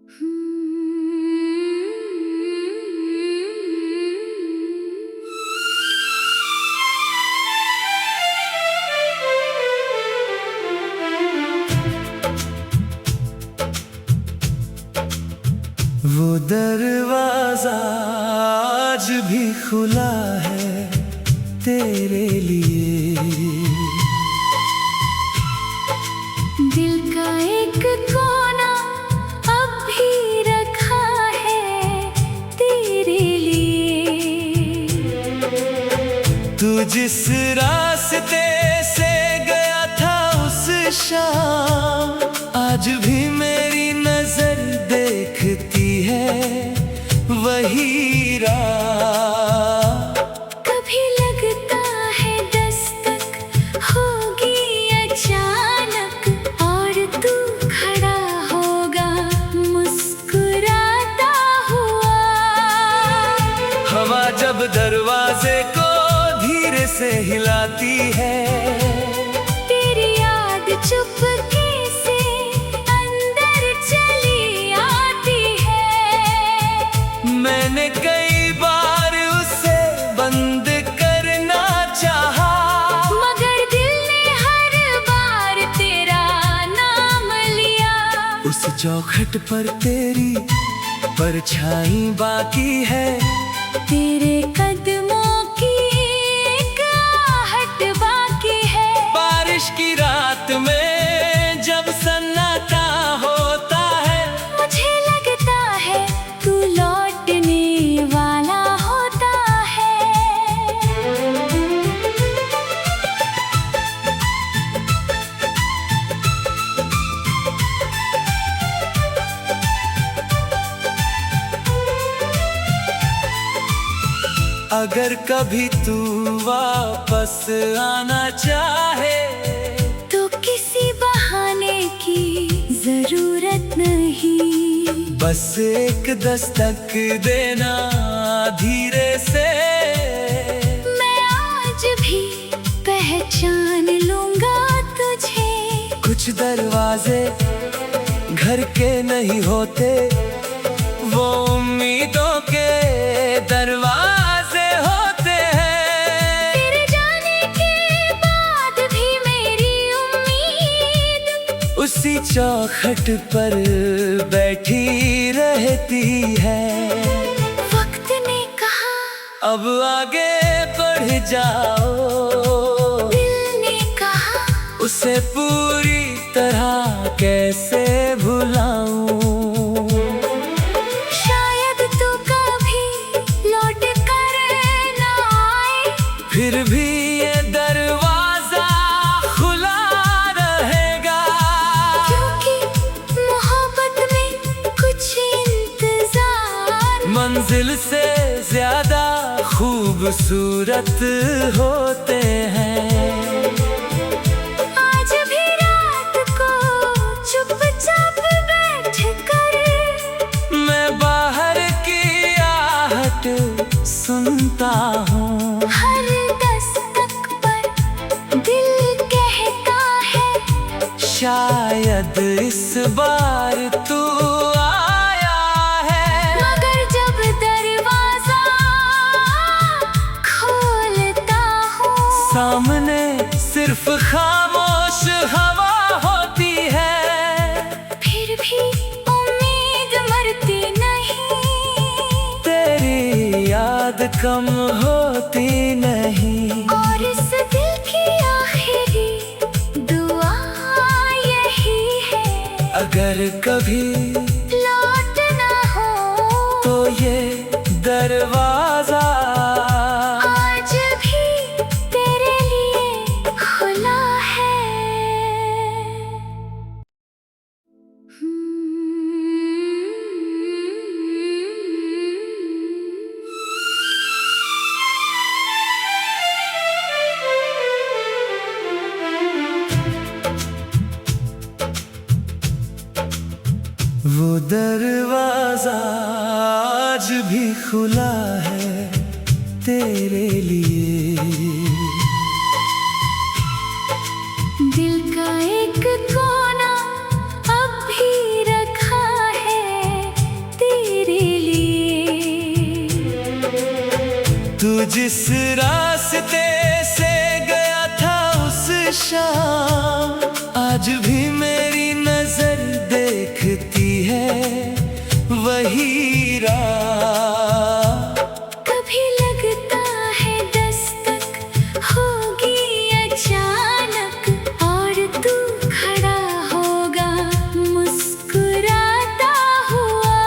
वो दरवाजा आज भी खुला है तेरे लिए। दिल का एक कोना अब भी रखा है तेरे लिए। तू जिस रास्ते से गया था उस शाम आज भी मेरी नजर देखती है वही राह। कभी लगता है दस्तक होगी अचानक और तू खड़ा होगा मुस्कुराता हुआ। हवा जब दरवाजे को धीरे से हिलाती है तेरी याद चुपके से अंदर चली आती है। मैंने कई बार उसे बंद करना चाहा मगर दिल ने हर बार तेरा नाम लिया। उस चौखट पर तेरी परछाई बाकी है तेरे कदमों की एक आहट बाकी है। बारिश की रात में जब सन्नाटा होता है मुझे लगता है तू लौटने वाला होता है। अगर कभी तू वापस आना चाहे तो किसी बहाने की जरूरत नहीं। बस एक दस्तक देना धीरे से। मैं आज भी पहचान लूंगा तुझे। कुछ दरवाजे घर के नहीं होते वो उम्मीदों के दरवाजे होते हैं। तेरे जाने के बाद भी मेरी उम्मीद उसी चौखट पर बैठी रहती है। वक्त ने कहा अब आगे बढ़ जाओ दिल ने कहा उसे पूरी तरह कैसे भुलाऊं। शायद तू कभी लौट कर ना आए फिर भी ये दरवाजा खुला रहेगा क्योंकि मोहब्बत में कुछ इंतजार मंजिल से ज्यादा खूबसूरत होते हैं। आज भी रात को चुपचाप बैठ कर मैं बाहर की आहट सुनता हूँ। हर दस्तक पर दिल कहता है शायद इस बार तू आया है। मगर जब दरवाजा खोलता हूँ सामने सिर्फ खामोश हवा होती है। फिर भी उम्मीद मरती नहीं। तेरी याद कम होती नहीं। और इस दिल की आखिरी दुआ यही है अगर कभी लौटना हो तो ये दरवाजा आज भी तेरे लिए खुला है। वो दरवाजा आज भी खुला है तेरे लिए। दिल का एक कोना अब भी रखा है जिस रास्ते से गया था उस शाम, आज भी मेरी नजर देखती है वही राह। कभी लगता है दस्तक होगी अचानक, और तू खड़ा होगा मुस्कुराता हुआ।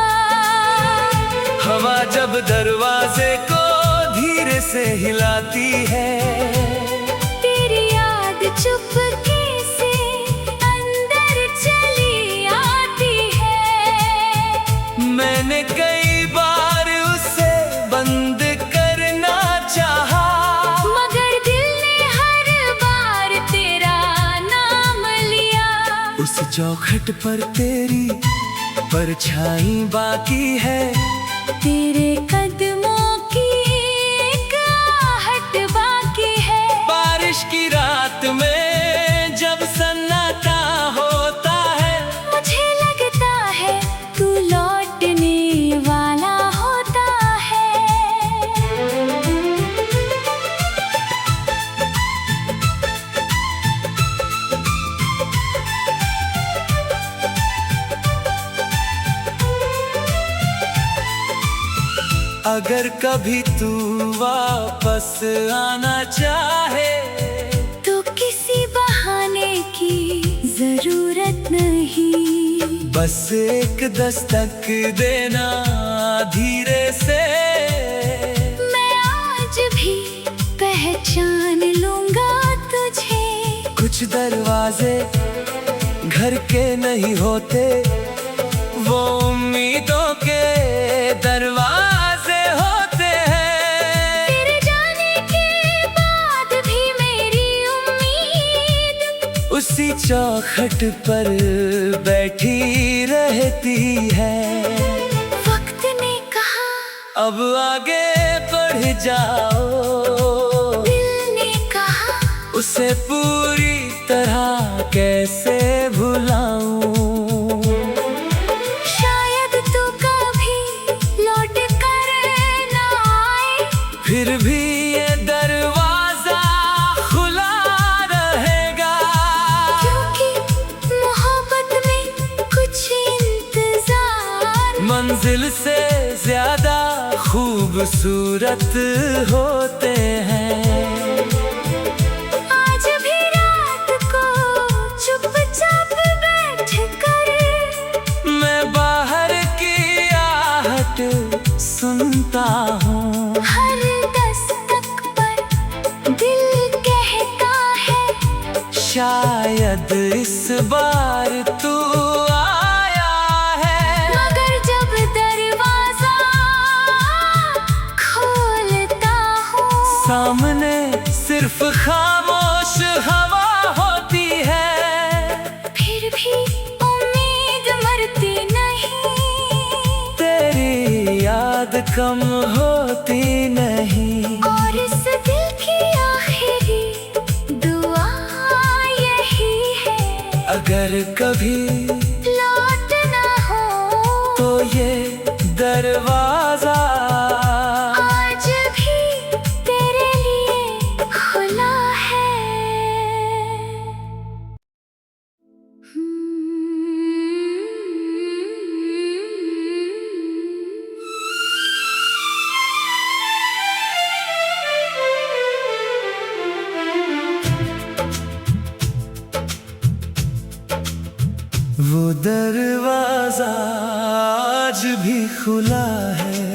हवा जब दरवाजे को धीरे से हिलाती है, तेरी याद चुपके से अंदर चली आती है। मैंने कई बार उसे बंद करना चाहा, मगर दिल ने हर बार तेरा नाम लिया। उस चौखट पर तेरी परछाई बाकी है, तेरे कदमों की एक आहट बाकी है। बारिश की रात में जब सन्नाटा होता है, मुझे लगता है तू लौटने वाला होता है। अगर कभी तू वापस आना चाहे, तो किसी बहाने की जरूरत नहीं। बस एक दस्तक देना धीरे से। मैं आज भी पहचान लूंगा तुझे। कुछ दरवाजे घर के नहीं होते, वो उम्मीदों के दरवाजे होते हैं। तेरे जाने के बाद भी मेरी उम्मीद उसी चौखट पर बैठी रहती है। वक्त ने कहा अब आगे बढ़ जाओ, दिल ने कहा उसे पूरी तरह कैसे भुलाऊं। शायद तू कभी लौट कर ना आए, फिर भी ये दरवाजा खुला रहेगा, क्योंकि मोहब्बत में कुछ इंतजार मंजिल से ज्यादा खूबसूरत होते हैं। आज भी रात को चुपचाप बैठ कर मैं बाहर की आहट सुनता हूँ, हर दस्तक पर दिल कहता है शायद इस बार तू आया है। मगर जब दरवाजा खोलता हूँ, सामने सिर्फ खामोश हवा होती है। फिर भी उम्मीद मरती नहीं। तेरी याद कम होती नहीं, और इस दिल की आखिरी दुआ यही है, अगर कभी लौटना हो तो ये दरवाजा आज भी तेरे लिए खुला है। वो दरवाजा आज भी खुला है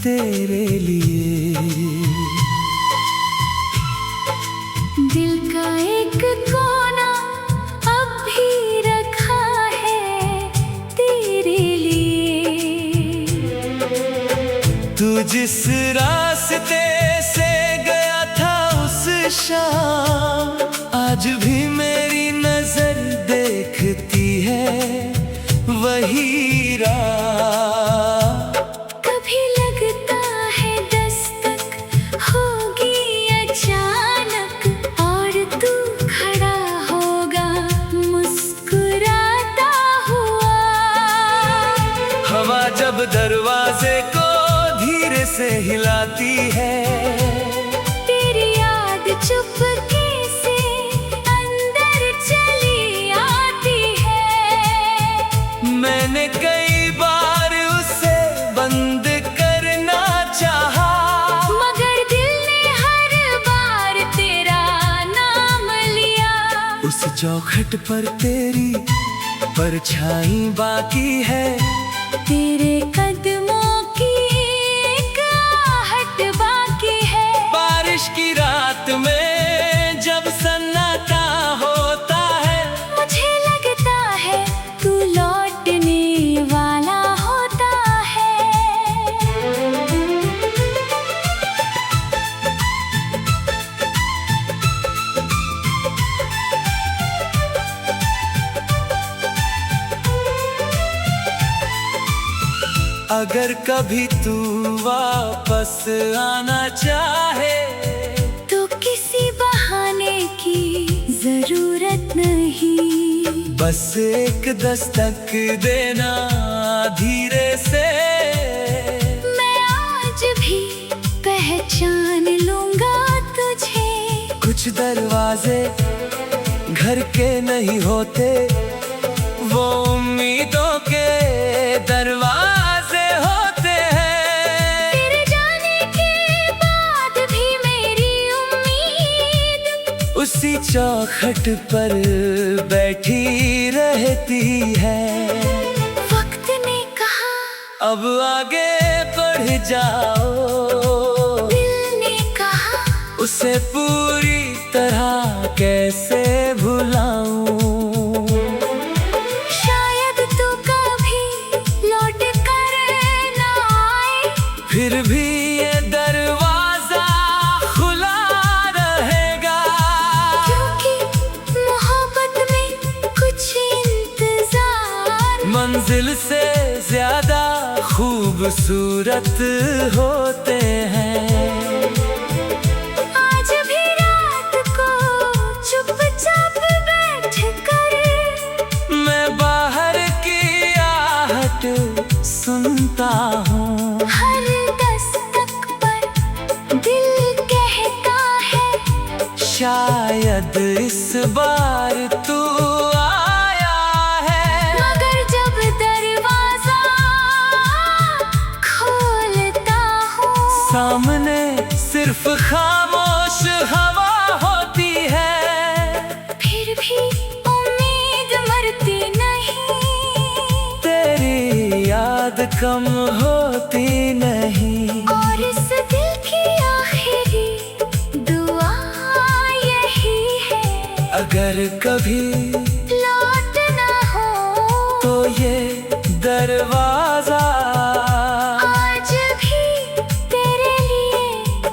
तेरे लिए। दिल का एक कोना अब भी रखा है तेरे लिए। तू जिस रास्ते से गया था उस शाम, आज भी मेरी नजर देखती है वही राह। कभी लगता है दस्तक होगी अचानक, और तू खड़ा होगा मुस्कुराता हुआ। हवा जब दरवाजे को धीरे से हिलाती है, चौखट पर तेरी परछाई बाकी है, तेरे कदमों की एक आहट बाकी है। बारिश की रात में जब सन्नाटा होता है, मुझे लगता है तू लौटने वाला होता है। अगर कभी तू वापस आना चाहे, तो किसी बहाने की जरूरत नहीं, बस एक दस्तक देना धीरे से। मैं आज भी पहचान लूंगा तुझे। कुछ दरवाजे घर के नहीं होते, वो उम्मीदों के दरवाजे होते हैं। तेरे जाने के बाद भी मेरी उम्मीद उसी चौखट पर बैठी रहती है। वक्त ने कहा अब आगे बढ़ जाओ, दिल ने कहा उसे पूरी तरह कैसे भुलाऊं। शायद तू कभी लौट कर ना आए, फिर भी ये दरवाजा खुला रहेगा, क्योंकि मोहब्बत में कुछ इंतजार मंजिल से ज्यादा खूबसूरत होते हैं। आज भी रात को चुपचाप बैठ कर मैं बाहर की आहट सुनता हूँ, हर दस्तक पर दिल कहता है शायद इस बार तू आया है। मगर जब दरवाजा खोलता हूँ, सामने सिर्फ खामोश हवा होती है, फिर भी उम्मीद मरती नहीं, तेरी याद कम होती नहीं। और इस दिल की आखिरी दुआ यही है, अगर कभी लौटना हो तो ये दरवाजा आज भी तेरे लिए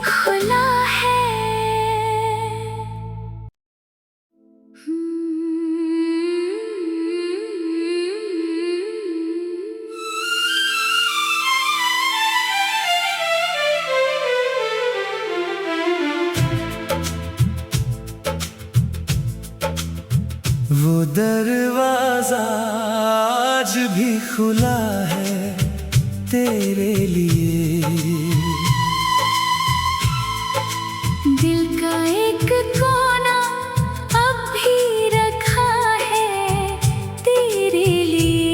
खुला है। वो दरवाजा आज भी खुला है तेरे लिए। दिल का एक कोना अब भी रखा है तेरे लिए।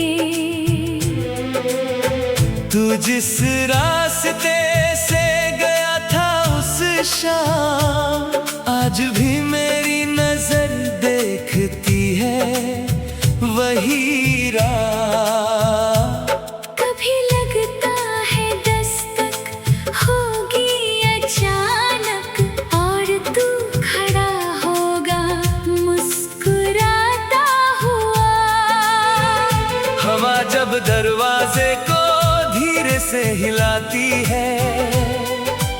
तू जिस रास्ते से गया था उस शाम, आज भी मेरी नजर देखती है वही राह। कभी लगता है दस्तक होगी अचानक, और तू खड़ा होगा मुस्कुराता हुआ। हवा जब दरवाजे को धीरे से हिलाती है,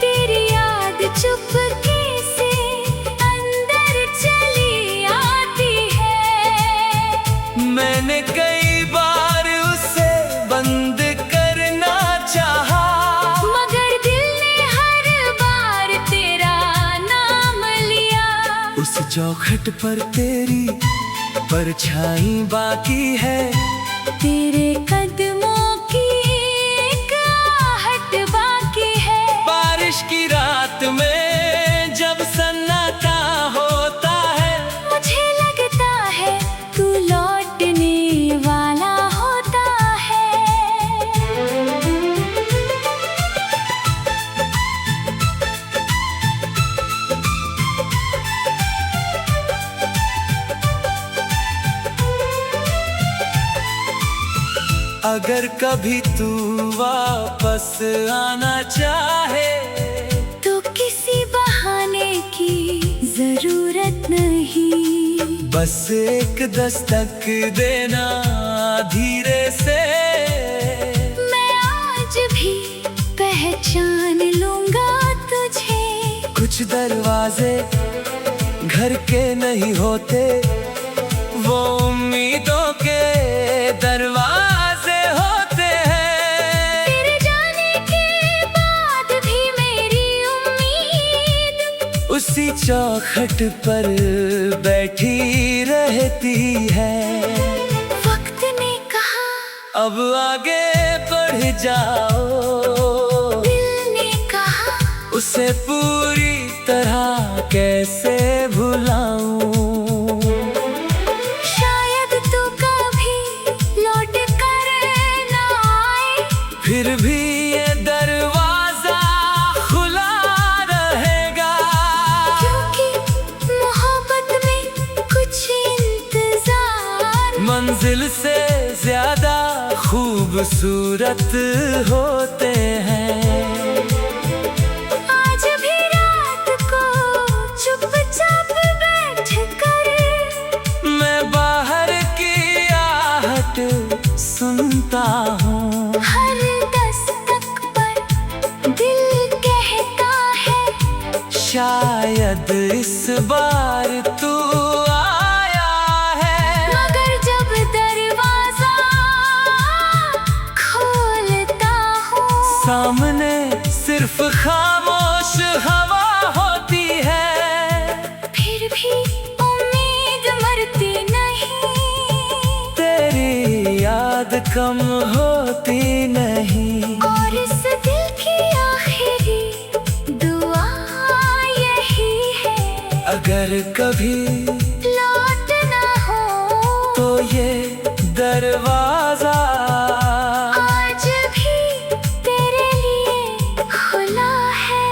तेरी याद चुपके से अंदर चली आती है। मैंने कई बार उसे बंद करना चाहा, मगर दिल ने हर बार तेरा नाम लिया। उस चौखट पर तेरी परछाई बाकी है, तेरे कदमों की एक आहट बाकी है। बारिश की रात में जब सन्नाटा होता है, मुझे लगता है तू लौटने वाला होता है। अगर कभी तू वापस आना चाहे तो किसी बहाने की जरूरत नहीं, बस एक दस्तक देना धीरे से। मैं आज भी पहचान लूंगा तुझे। कुछ दरवाजे घर के नहीं होते, वो उम्मीदों के दरवाजे होते हैं। तेरे जाने के बाद भी मेरी उम्मीद उसी चौखट पर बैठी रहती है। वक्त ने कहा अब आगे बढ़ जाओ, दिल ने कहा उसे पूरी तरह कैसे भुलाऊं। शायद तू कभी लौट कर ना आए, फिर भी ये दरवाजा खुला रहेगा, क्योंकि मोहब्बत में कुछ इंतजार मंजिल से ज्यादा खूबसूरत होते हैं। आज भी रात को चुपचाप बैठ कर मैं बाहर की आहट सुनता हूँ, हर दस्तक पर दिल कहता है शायद इस बार तू आया है। मगर जब दरवाजा खोलता हूँ, सामने सिर्फ खामोश हवा होती है। फिर भी उम्मीद मरती नहीं, तेरी याद कम होती नहीं। और इस दिल की आखिरी दुआ यही है, अगर कभी लौटना हो तो ये दरवाजा आज भी तेरे लिए खुला है।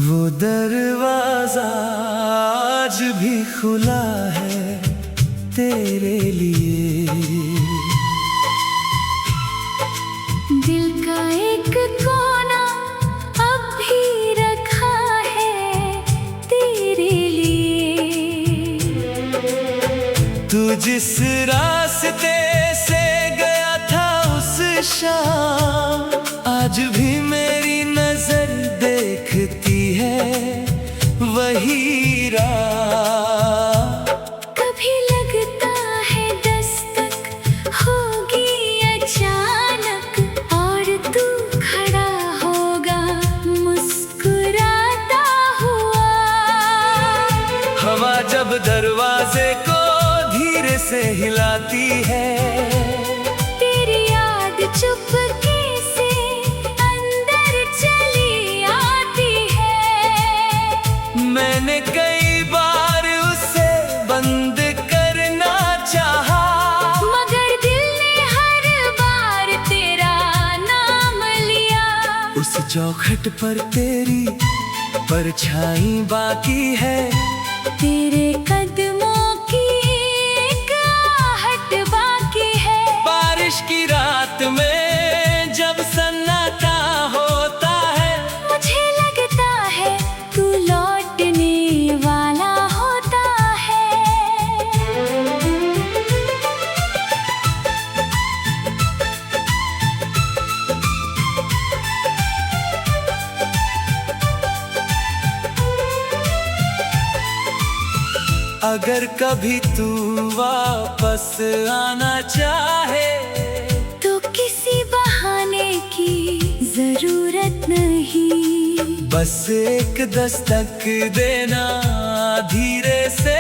वो दरवाजा आज भी खुला है तेरे लिए। दिल का एक कोना अब भी रखा है तेरे लिए। तू जिस रास्ते से गया था उस शाम, आज भी मेरी नजर देखती है वही राह। कभी लगता है दस्तक होगी अचानक, और तू खड़ा होगा मुस्कुराता हुआ। हवा जब दरवाजे को धीरे से हिलाती है, तेरी याद चुपके से अंदर चली आती है। मैंने कई बार उसे बंद करना चाहा, मगर दिल ने हर बार तेरा नाम लिया। उस चौखट पर तेरी परछाई बाकी है, तेरे कदमों की एक आहट बाकी है। बारिश की रात में जब सन्नाटा होता है, मुझे लगता है तू लौटने वाला होता है। अगर कभी तू वापस आना चाहे तो किसी बहाने की जरूरत नहीं, बस एक दस्तक देना धीरे से।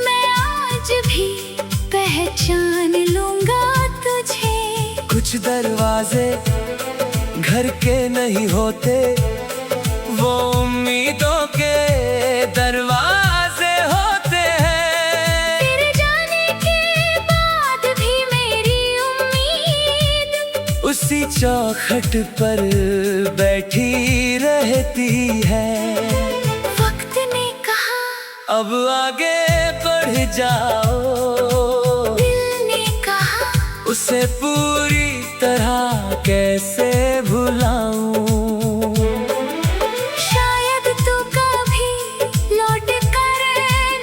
मैं आज भी पहचान लूंगा तुझे। कुछ दरवाजे घर के नहीं होते, वो उम्मीदों के दरवाजे होते हैं। उसी चौखट पर बैठी रहती है। वक्त ने कहा अब आगे बढ़ जाओ, दिल ने कहा उसे पूरी तरह कैसे भुलाऊं। शायद तू कभी लौट कर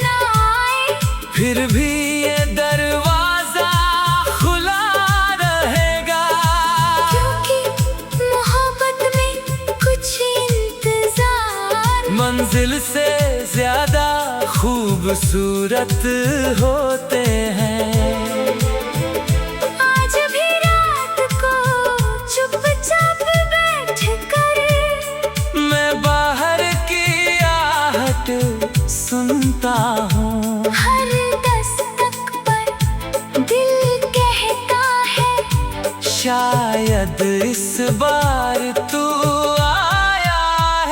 ना आए, फिर भी ये दरवाजा खुला रहेगा, क्योंकि मोहब्बत में कुछ इंतजार मंजिल से ज्यादा खूबसूरत होते हैं। आज भी रात को चुपचाप बैठ कर मैं बाहर की आहट सुनता हूँ, हर दस्तक पर दिल कहता है शायद इस बार तू आया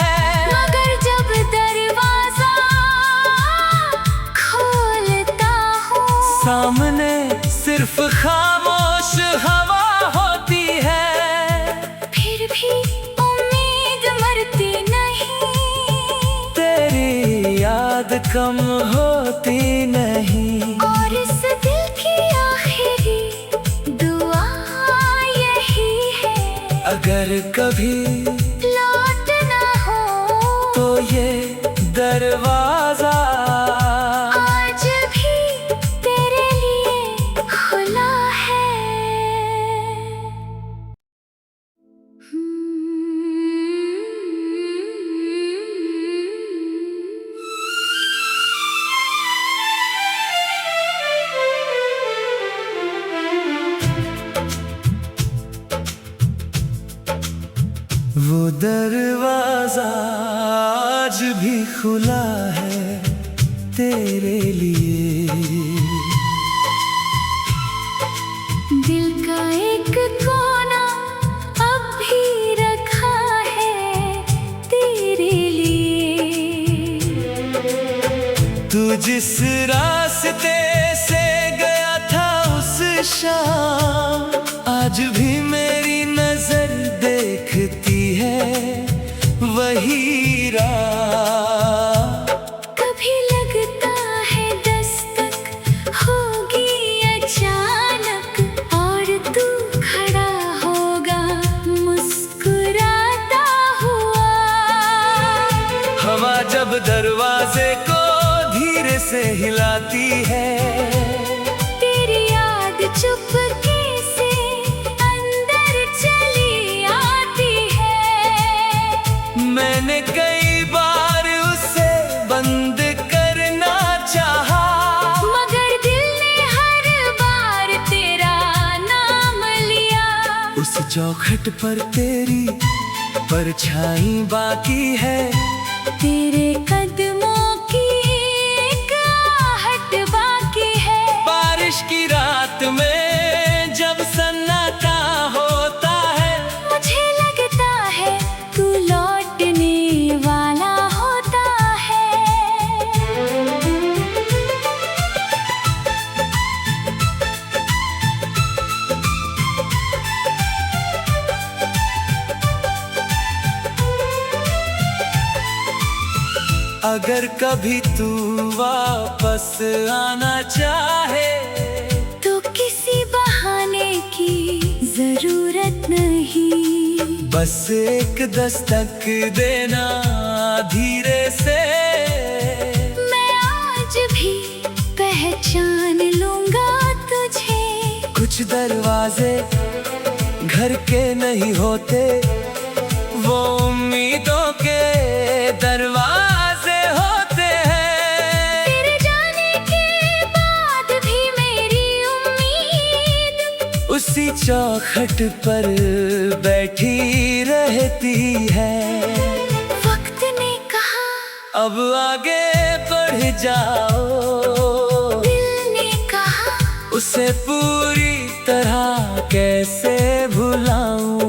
है। मगर जब दरवाजा खोलता हूँ, सामने सिर्फ खामोश हवा होती है, फिर भी उम्मीद मरती नहीं, तेरी याद कम होती नहीं। और इस दिल की आखिरी दुआ यही है, अगर कभी लौटना हो तो ये दरवाजा आज भी तेरे लिए खुला है। वो दरवाजा आज भी खुला है तेरे लिए। दिल का एक कोना अब भी रखा है तेरे लिए। तू जिस रास्ते से गया था उस शाम, आज भी मेरी नजर देखती है वही राह। कभी लगता है दस्तक होगी अचानक, और तू खड़ा होगा मुस्कुराता हुआ। हवा जब दरवाजे को धीरे से हिलाती है, तेरी याद चुपके से अंदर चली आती है। मैंने कई बार उसे बंद करना चाहा, मगर दिल ने हर बार तेरा नाम लिया। उस चौखट पर तेरी परछाई बाकी है, तेरे कदमों की एक आहट बाकी है। बारिश की रात में जब सन्नाटा होता है, मुझे लगता है तू लौटने वाला होता है। अगर कभी तू वापस आना चाहे, तो किसी बहाने की जरूरत नहीं, बस एक दस्तक देना धीरे से। मैं आज भी पहचान लूंगा तुझे। कुछ दरवाजे घर के नहीं होते, वो उम्मीदों के दरवाजे होते हैं। तेरे जाने के बाद भी मेरी उम्मीद उसी चौखट पर बैठी रहती है। वक्त ने कहा अब आगे बढ़ जाओ, दिल ने कहा उसे पूरी तरह कैसे भुलाऊं।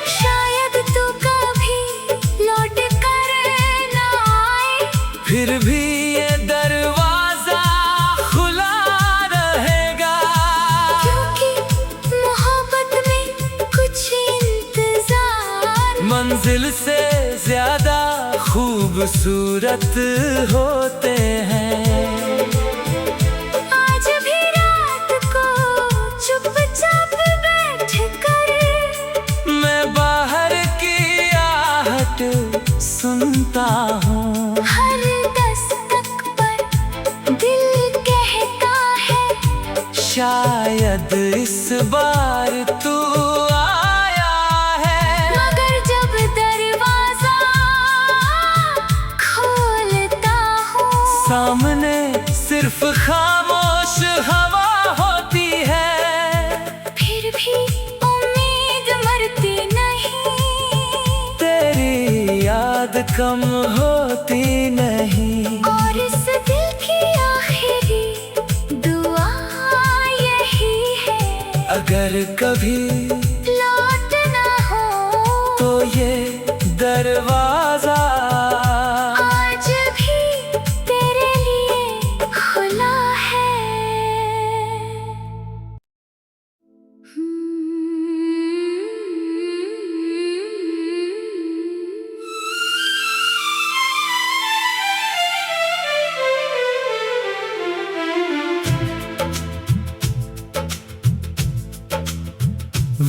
शायद तू कभी लौट कर ना आए, फिर भी ये दरवाजा खुला रहेगा, क्योंकि मोहब्बत खूबसूरत होते हैं। आज भी रात को चुपचाप बैठ कर मैं बाहर की आहट सुनता हूँ। हर दस्तक पर दिल कहता है शायद इस बार तू आया है। मगर जब दरवाजा खोलता हूँ सामने सिर्फ खामोश हवा होती है। फिर भी उम्मीद मरती नहीं, तेरी याद कम होती नहीं। और इस दिल की आखिरी दुआ यही है, अगर कभी लौटना हो तो ये दरवाजा आज भी तेरे लिए खुला है।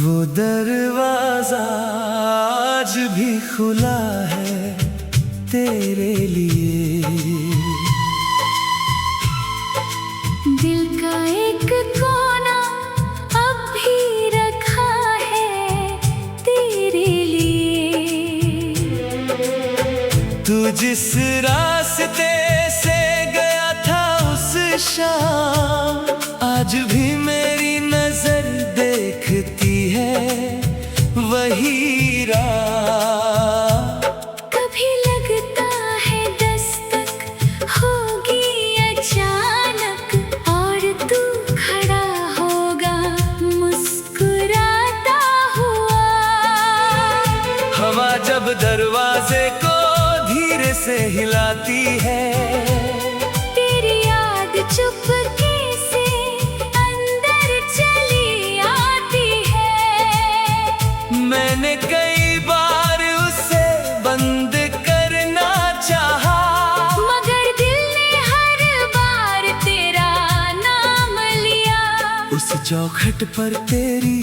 वो दरवाजा आज भी खुला है तेरे लिए। दिल का एक कोना अब भी रखा है तेरे लिए। तू जिस रास्ते से गया था उस शाम आज भी मेरी नजर देखती है वही राह। कभी लगता है दस्तक होगी अचानक और तू खड़ा होगा मुस्कुराता हुआ। हवा जब दरवाजे को धीरे से हिलाती है तेरी याद चुपके से अंदर चली आती है। मैंने कई बार उसे बंद करना चाहा मगर दिल ने हर बार तेरा नाम लिया। उस चौखट पर तेरी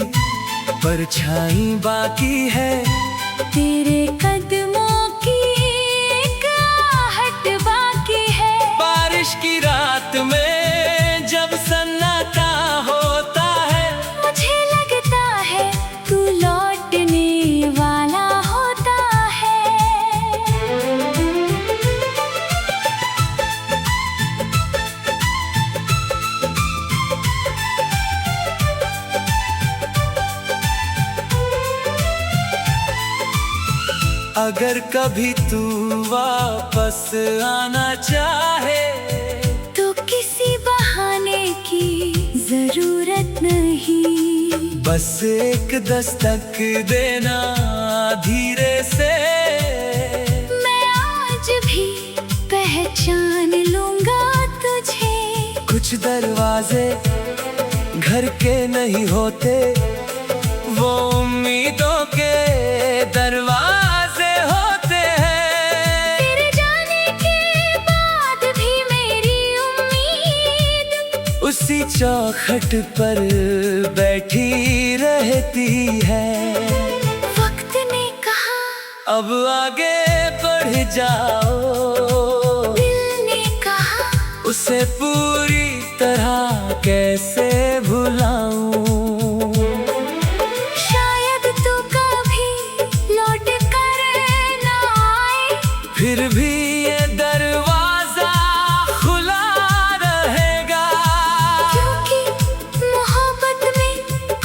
परछाई बाकी है। तेरे कदमों की एक आहट बाकी है। बारिश की रात में जब सन्नाटा होता है मुझे लगता है तू लौटने वाला होता है। अगर कभी तू वापस आना चाहे तो किसी बहाने की जरूरत नहीं, बस एक दस्तक देना धीरे से। मैं आज भी पहचान लूंगा तुझे। कुछ दरवाजे घर के नहीं होते, वो उम्मीदों के दरवाजे होते हैं। तेरे जाने के बाद भी मेरी उम्मीद उसी चौखट पर बैठी रहती है। वक्त ने कहा अब आगे बढ़ जाओ, दिल ने कहा उसे पूरी तरह कैसे भुलाऊं। शायद तू कभी लौट कर ना आए, फिर भी ये दरवाजा खुला रहेगा। क्योंकि मोहब्बत में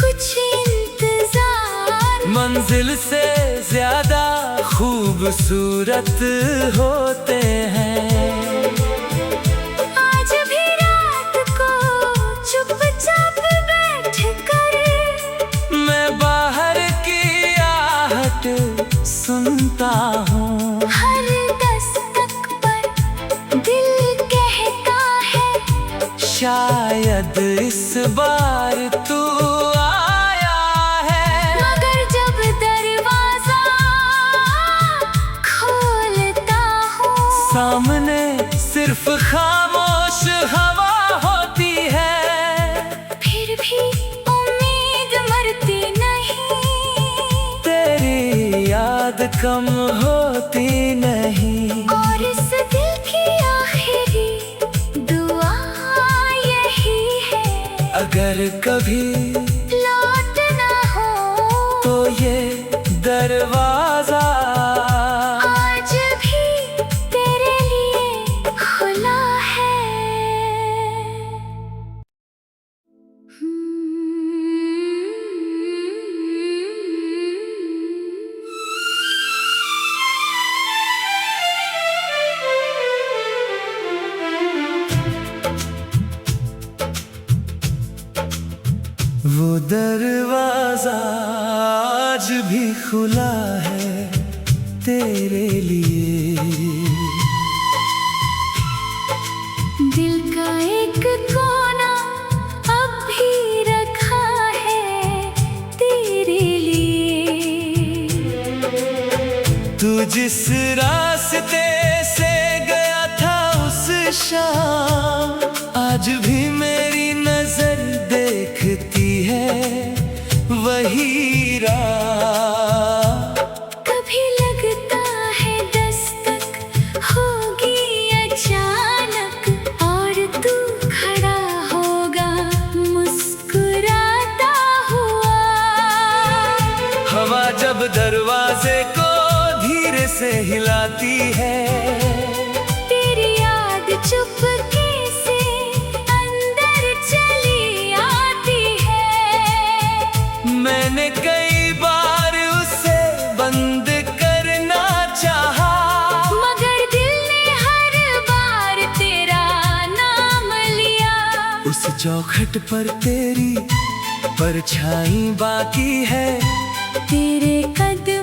कुछ इंतजार मंजिल से ज्यादा खूबसूरत होते हैं। आज भी रात को चुपचाप बैठ कर मैं बाहर की आहट सुनता हूँ। हर दस्तक पर दिल कहता है शायद इस बार तू आया है। मगर जब दरवाजा खोलता हूँ कम होती नहीं। और इस दिल की आखिरी दुआ यही है, अगर कभी लौटना हो तो ये दरवाजा आज भी तेरे लिए खुला है। वो दरवाजा आज भी खुला है तेरे लिए। दिल का एक कोना अब भी रखा है तेरे लिए। तू जिस रास्ते से गया था उस शाम, आज भी मेरी नजर देखती है वही राह। कभी लगता है दस्तक होगी अचानक, और तू खड़ा होगा मुस्कुराता हुआ। हवा जब दरवाजे को धीरे से हिलाती है, तेरी याद चुपके से अंदर चली आती है। मैंने कई बार उसे बंद करना चाहा, मगर दिल ने हर बार तेरा नाम लिया। उस चौखट पर तेरी परछाई बाकी है, तेरे कदम